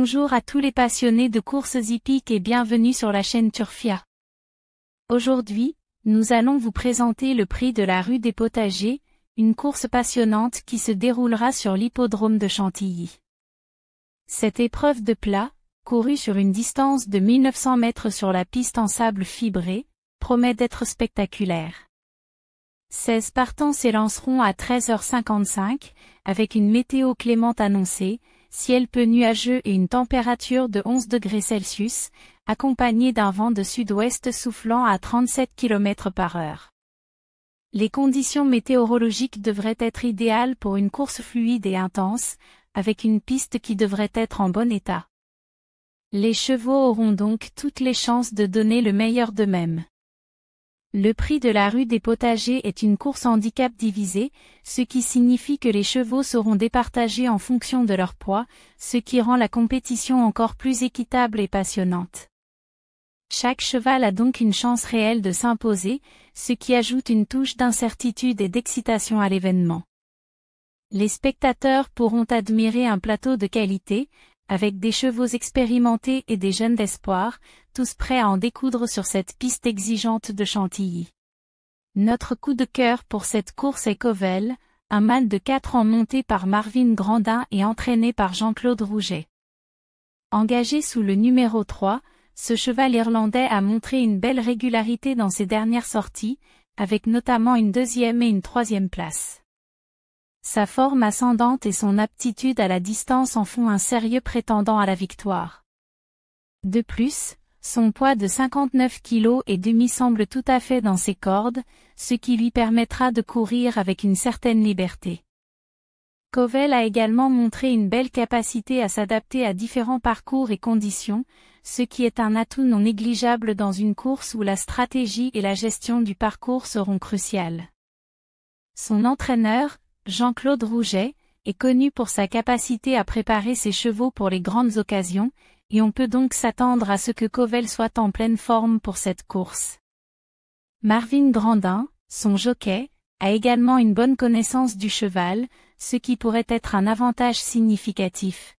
Bonjour à tous les passionnés de courses hippiques et bienvenue sur la chaîne Turfia. Aujourd'hui, nous allons vous présenter le prix de la rue des Potagers, une course passionnante qui se déroulera sur l'hippodrome de Chantilly. Cette épreuve de plat, courue sur une distance de 1900 mètres sur la piste en sable fibré, promet d'être spectaculaire. 16 partants s'élanceront à 13h55, avec une météo clémente annoncée, ciel peu nuageux et une température de 11 degrés Celsius, accompagnée d'un vent de sud-ouest soufflant à 37 km/h. Les conditions météorologiques devraient être idéales pour une course fluide et intense, avec une piste qui devrait être en bon état. Les chevaux auront donc toutes les chances de donner le meilleur d'eux-mêmes. Le prix de la rue des Potagers est une course handicap divisée, ce qui signifie que les chevaux seront départagés en fonction de leur poids, ce qui rend la compétition encore plus équitable et passionnante. Chaque cheval a donc une chance réelle de s'imposer, ce qui ajoute une touche d'incertitude et d'excitation à l'événement. Les spectateurs pourront admirer un plateau de qualité, avec des chevaux expérimentés et des jeunes d'espoir, tous prêts à en découdre sur cette piste exigeante de Chantilly. Notre coup de cœur pour cette course est Covel, un mâle de 4 ans monté par Marvin Grandin et entraîné par Jean-Claude Rouget. Engagé sous le numéro 3, ce cheval irlandais a montré une belle régularité dans ses dernières sorties, avec notamment une 2e et une 3e place. Sa forme ascendante et son aptitude à la distance en font un sérieux prétendant à la victoire. De plus, son poids de 59 kg et demi semble tout à fait dans ses cordes, ce qui lui permettra de courir avec une certaine liberté. Covel a également montré une belle capacité à s'adapter à différents parcours et conditions, ce qui est un atout non négligeable dans une course où la stratégie et la gestion du parcours seront cruciales. Son entraîneur, Jean-Claude Rouget, est connu pour sa capacité à préparer ses chevaux pour les grandes occasions, et on peut donc s'attendre à ce que Covel soit en pleine forme pour cette course. Marvin Grandin, son jockey, a également une bonne connaissance du cheval, ce qui pourrait être un avantage significatif.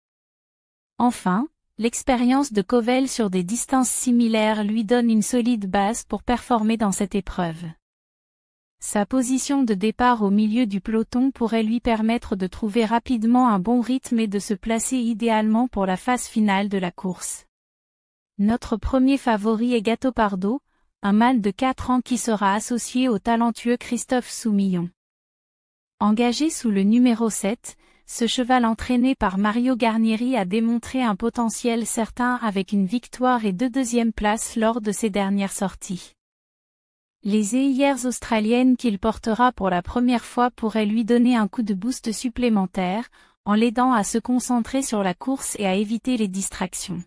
Enfin, l'expérience de Covel sur des distances similaires lui donne une solide base pour performer dans cette épreuve. Sa position de départ au milieu du peloton pourrait lui permettre de trouver rapidement un bon rythme et de se placer idéalement pour la phase finale de la course. Notre premier favori est Gatopardo, un mâle de 4 ans qui sera associé au talentueux Christophe Soumillon. Engagé sous le numéro 7, ce cheval entraîné par Mario Garnieri a démontré un potentiel certain avec une victoire et 2 deuxièmes places lors de ses dernières sorties. Les œillères australiennes qu'il portera pour la première fois pourraient lui donner un coup de boost supplémentaire, en l'aidant à se concentrer sur la course et à éviter les distractions.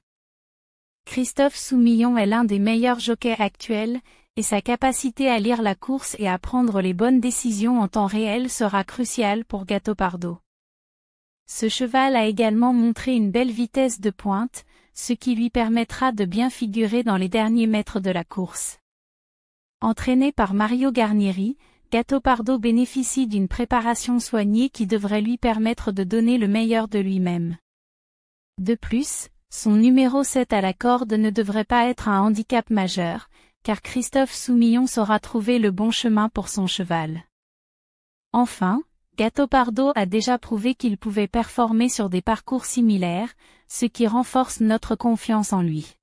Christophe Soumillon est l'un des meilleurs jockeys actuels, et sa capacité à lire la course et à prendre les bonnes décisions en temps réel sera cruciale pour Gatopardo. Ce cheval a également montré une belle vitesse de pointe, ce qui lui permettra de bien figurer dans les derniers mètres de la course. Entraîné par Mario Garnieri, Gatopardo bénéficie d'une préparation soignée qui devrait lui permettre de donner le meilleur de lui-même. De plus, son numéro 7 à la corde ne devrait pas être un handicap majeur, car Christophe Soumillon saura trouver le bon chemin pour son cheval. Enfin, Gatopardo a déjà prouvé qu'il pouvait performer sur des parcours similaires, ce qui renforce notre confiance en lui.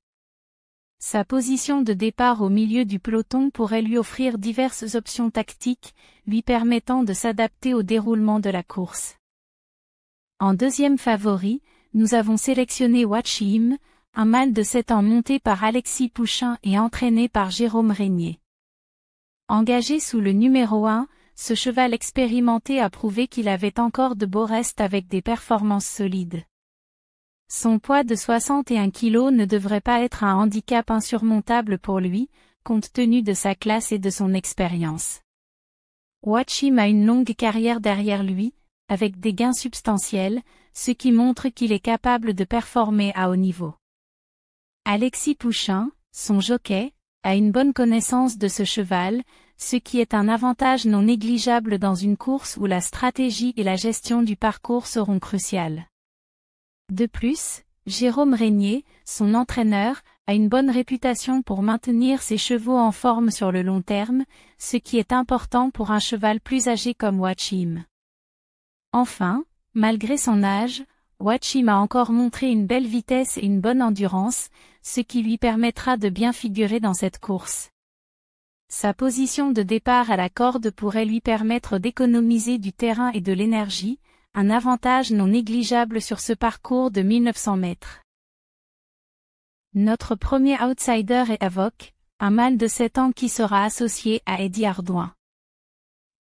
Sa position de départ au milieu du peloton pourrait lui offrir diverses options tactiques, lui permettant de s'adapter au déroulement de la course. En deuxième favori, nous avons sélectionné Watchim, un mâle de 7 ans monté par Alexis Pouchin et entraîné par Jérôme Régnier. Engagé sous le numéro 1, ce cheval expérimenté a prouvé qu'il avait encore de beaux restes avec des performances solides. Son poids de 61 kg ne devrait pas être un handicap insurmontable pour lui, compte tenu de sa classe et de son expérience. Watchim a une longue carrière derrière lui, avec des gains substantiels, ce qui montre qu'il est capable de performer à haut niveau. Alexis Pouchin, son jockey, a une bonne connaissance de ce cheval, ce qui est un avantage non négligeable dans une course où la stratégie et la gestion du parcours seront cruciales. De plus, Jérôme Régnier, son entraîneur, a une bonne réputation pour maintenir ses chevaux en forme sur le long terme, ce qui est important pour un cheval plus âgé comme Watchim. Enfin, malgré son âge, Watchim a encore montré une belle vitesse et une bonne endurance, ce qui lui permettra de bien figurer dans cette course. Sa position de départ à la corde pourrait lui permettre d'économiser du terrain et de l'énergie, un avantage non négligeable sur ce parcours de 1900 mètres. Notre premier outsider est Avoc, un mâle de 7 ans qui sera associé à Eddie Ardouin.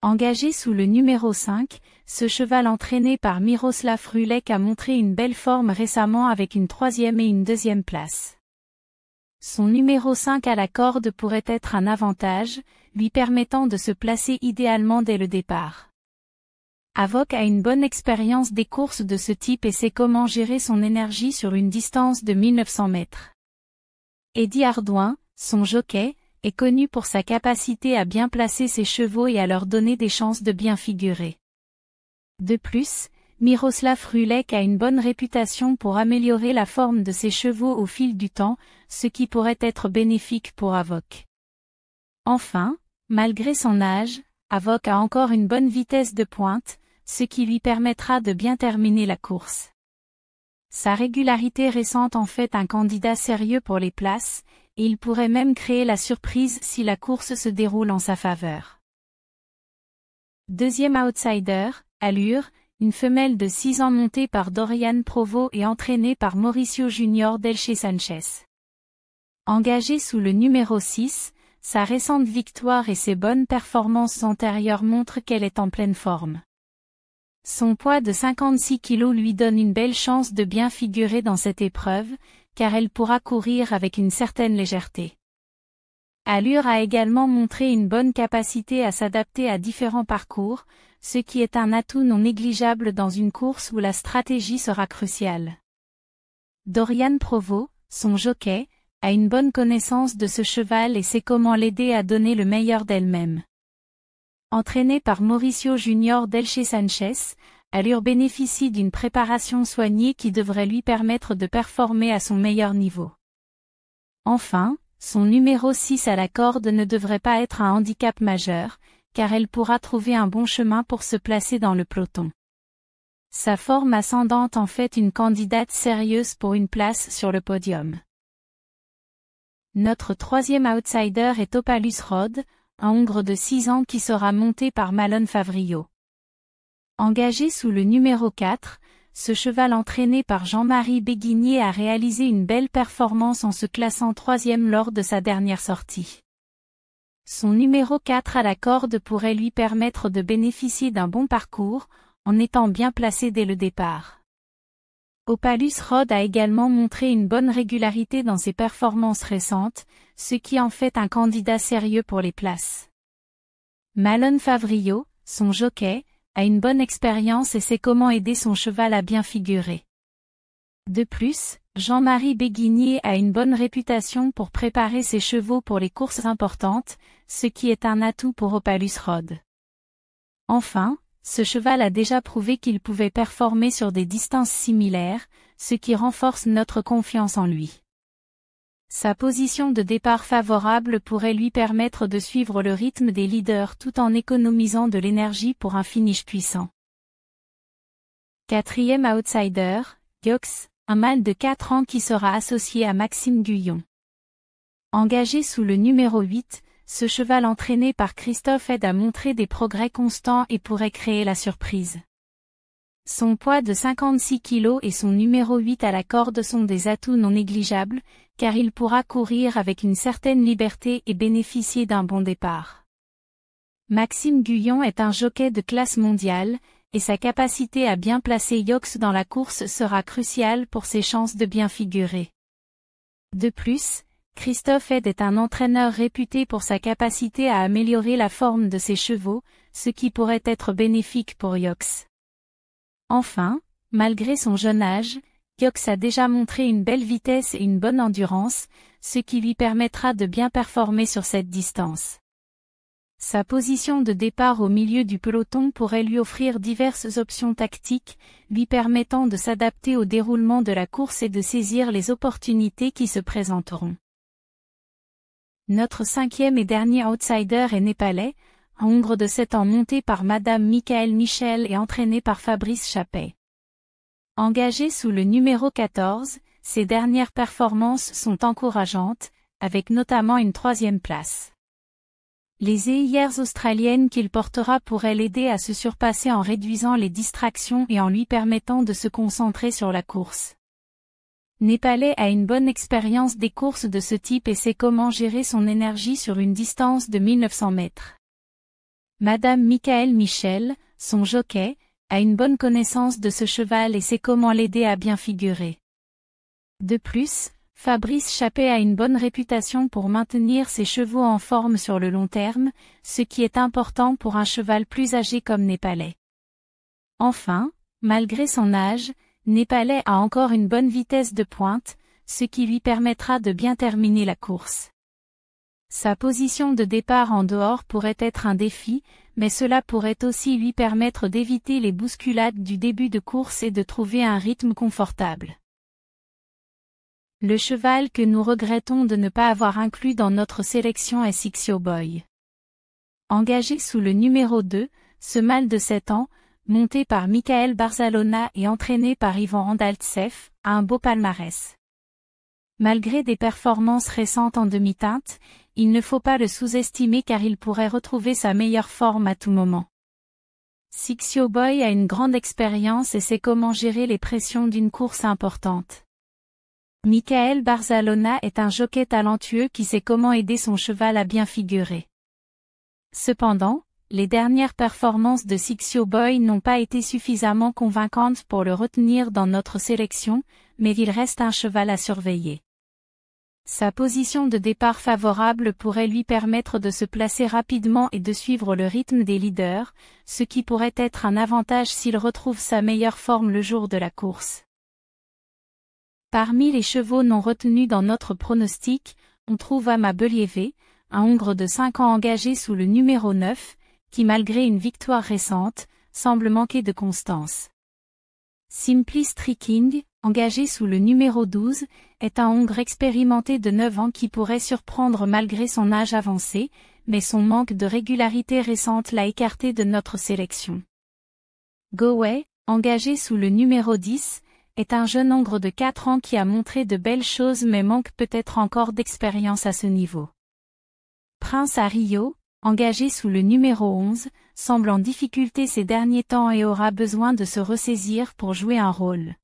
Engagé sous le numéro 5, ce cheval entraîné par Miroslav Rulek a montré une belle forme récemment avec une 3e et une 2e place. Son numéro 5 à la corde pourrait être un avantage, lui permettant de se placer idéalement dès le départ. Avoc a une bonne expérience des courses de ce type et sait comment gérer son énergie sur une distance de 1900 mètres. Eddie Ardouin, son jockey, est connu pour sa capacité à bien placer ses chevaux et à leur donner des chances de bien figurer. De plus, Miroslav Rulek a une bonne réputation pour améliorer la forme de ses chevaux au fil du temps, ce qui pourrait être bénéfique pour Avoc. Enfin, malgré son âge, Avoc a encore une bonne vitesse de pointe, ce qui lui permettra de bien terminer la course. Sa régularité récente en fait un candidat sérieux pour les places, et il pourrait même créer la surprise si la course se déroule en sa faveur. Deuxième outsider, Allure, une femelle de 6 ans montée par Dorian Provo et entraînée par Mauricio Junior d'Elche Sanchez. Engagée sous le numéro 6, sa récente victoire et ses bonnes performances antérieures montrent qu'elle est en pleine forme. Son poids de 56 kg lui donne une belle chance de bien figurer dans cette épreuve, car elle pourra courir avec une certaine légèreté. Allure a également montré une bonne capacité à s'adapter à différents parcours, ce qui est un atout non négligeable dans une course où la stratégie sera cruciale. Dorian Provo, son jockey, a une bonne connaissance de ce cheval et sait comment l'aider à donner le meilleur d'elle-même. Entraînée par Mauricio Junior d'Elche Sanchez, Allure bénéficie d'une préparation soignée qui devrait lui permettre de performer à son meilleur niveau. Enfin, son numéro 6 à la corde ne devrait pas être un handicap majeur, car elle pourra trouver un bon chemin pour se placer dans le peloton. Sa forme ascendante en fait une candidate sérieuse pour une place sur le podium. Notre troisième outsider est Opalus Rod, un hongre de 6 ans qui sera monté par Malone Favrio. Engagé sous le numéro 4, ce cheval entraîné par Jean-Marie Béguigné a réalisé une belle performance en se classant 3e lors de sa dernière sortie. Son numéro 4 à la corde pourrait lui permettre de bénéficier d'un bon parcours, en étant bien placé dès le départ. Opalus Rod a également montré une bonne régularité dans ses performances récentes, ce qui en fait un candidat sérieux pour les places. Malone Favrio, son jockey, a une bonne expérience et sait comment aider son cheval à bien figurer. De plus, Jean-Marie Béguigné a une bonne réputation pour préparer ses chevaux pour les courses importantes, ce qui est un atout pour Opalus Rod. Enfin, ce cheval a déjà prouvé qu'il pouvait performer sur des distances similaires, ce qui renforce notre confiance en lui. Sa position de départ favorable pourrait lui permettre de suivre le rythme des leaders tout en économisant de l'énergie pour un finish puissant. Quatrième outsider, Yox, un mâle de 4 ans qui sera associé à Maxime Guyon. Engagé sous le numéro 8, ce cheval entraîné par Christophe Head a montré des progrès constants et pourrait créer la surprise. Son poids de 56 kg et son numéro 8 à la corde sont des atouts non négligeables, car il pourra courir avec une certaine liberté et bénéficier d'un bon départ. Maxime Guyon est un jockey de classe mondiale, et sa capacité à bien placer Yox dans la course sera cruciale pour ses chances de bien figurer. De plus, Christophe Head est un entraîneur réputé pour sa capacité à améliorer la forme de ses chevaux, ce qui pourrait être bénéfique pour Yox. Enfin, malgré son jeune âge, Yox a déjà montré une belle vitesse et une bonne endurance, ce qui lui permettra de bien performer sur cette distance. Sa position de départ au milieu du peloton pourrait lui offrir diverses options tactiques, lui permettant de s'adapter au déroulement de la course et de saisir les opportunités qui se présenteront. Notre cinquième et dernier outsider est népalais, un Hongre de 7 ans monté par Madame Michael Michel et entraîné par Fabrice Chappey. Engagé sous le numéro 14, ses dernières performances sont encourageantes, avec notamment une 3e place. Les œillères australiennes qu'il portera pourraient l'aider à se surpasser en réduisant les distractions et en lui permettant de se concentrer sur la course. Népalais a une bonne expérience des courses de ce type et sait comment gérer son énergie sur une distance de 1900 mètres. Madame Michael Michel, son jockey, a une bonne connaissance de ce cheval et sait comment l'aider à bien figurer. De plus, Fabrice Chappey a une bonne réputation pour maintenir ses chevaux en forme sur le long terme, ce qui est important pour un cheval plus âgé comme Népalais. Enfin, malgré son âge, Népalais a encore une bonne vitesse de pointe, ce qui lui permettra de bien terminer la course. Sa position de départ en dehors pourrait être un défi, mais cela pourrait aussi lui permettre d'éviter les bousculades du début de course et de trouver un rythme confortable. Le cheval que nous regrettons de ne pas avoir inclus dans notre sélection est Sixio Boy. Engagé sous le numéro 2, ce mâle de 7 ans, monté par Michael Barzalona et entraîné par Ivan Andaltsev, a un beau palmarès. Malgré des performances récentes en demi-teinte, il ne faut pas le sous-estimer car il pourrait retrouver sa meilleure forme à tout moment. Sixio Boy a une grande expérience et sait comment gérer les pressions d'une course importante. Michael Barzalona est un jockey talentueux qui sait comment aider son cheval à bien figurer. Cependant, les dernières performances de Sixio Boy n'ont pas été suffisamment convaincantes pour le retenir dans notre sélection, mais il reste un cheval à surveiller. Sa position de départ favorable pourrait lui permettre de se placer rapidement et de suivre le rythme des leaders, ce qui pourrait être un avantage s'il retrouve sa meilleure forme le jour de la course. Parmi les chevaux non retenus dans notre pronostic, on trouve Ama Believe, un Hongre de 5 ans engagé sous le numéro 9, qui malgré une victoire récente, semble manquer de constance. Simply Streaking, engagé sous le numéro 12, est un Hongre expérimenté de 9 ans qui pourrait surprendre malgré son âge avancé, mais son manque de régularité récente l'a écarté de notre sélection. Goway, engagé sous le numéro 10, est un jeune Hongre de 4 ans qui a montré de belles choses mais manque peut-être encore d'expérience à ce niveau. Prince à Rio, engagé sous le numéro 11, semble en difficulté ces derniers temps et aura besoin de se ressaisir pour jouer un rôle.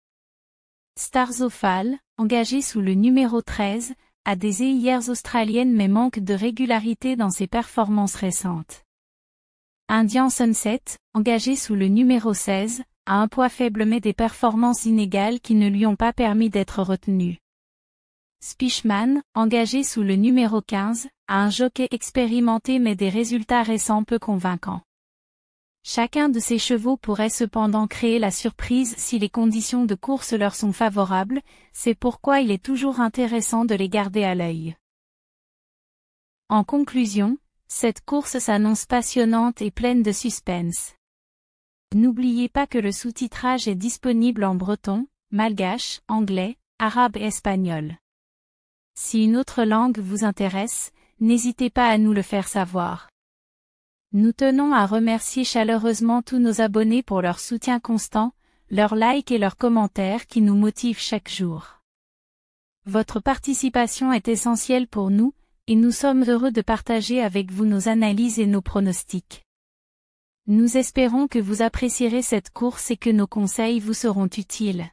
Starzofal, engagé sous le numéro 13, a des œillères australiennes mais manque de régularité dans ses performances récentes. Indian Sunset, engagé sous le numéro 16, a un poids faible mais des performances inégales qui ne lui ont pas permis d'être retenu. Spishman, engagé sous le numéro 15, a un jockey expérimenté mais des résultats récents peu convaincants. Chacun de ces chevaux pourrait cependant créer la surprise si les conditions de course leur sont favorables, c'est pourquoi il est toujours intéressant de les garder à l'œil. En conclusion, cette course s'annonce passionnante et pleine de suspense. N'oubliez pas que le sous-titrage est disponible en breton, malgache, anglais, arabe et espagnol. Si une autre langue vous intéresse, n'hésitez pas à nous le faire savoir. Nous tenons à remercier chaleureusement tous nos abonnés pour leur soutien constant, leurs likes et leurs commentaires qui nous motivent chaque jour. Votre participation est essentielle pour nous, et nous sommes heureux de partager avec vous nos analyses et nos pronostics. Nous espérons que vous apprécierez cette course et que nos conseils vous seront utiles.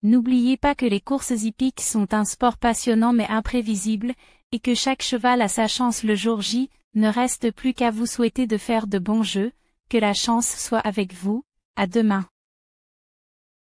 N'oubliez pas que les courses hippiques sont un sport passionnant mais imprévisible, et que chaque cheval a sa chance le jour J. Ne reste plus qu'à vous souhaiter de faire de bons jeux, que la chance soit avec vous, à demain.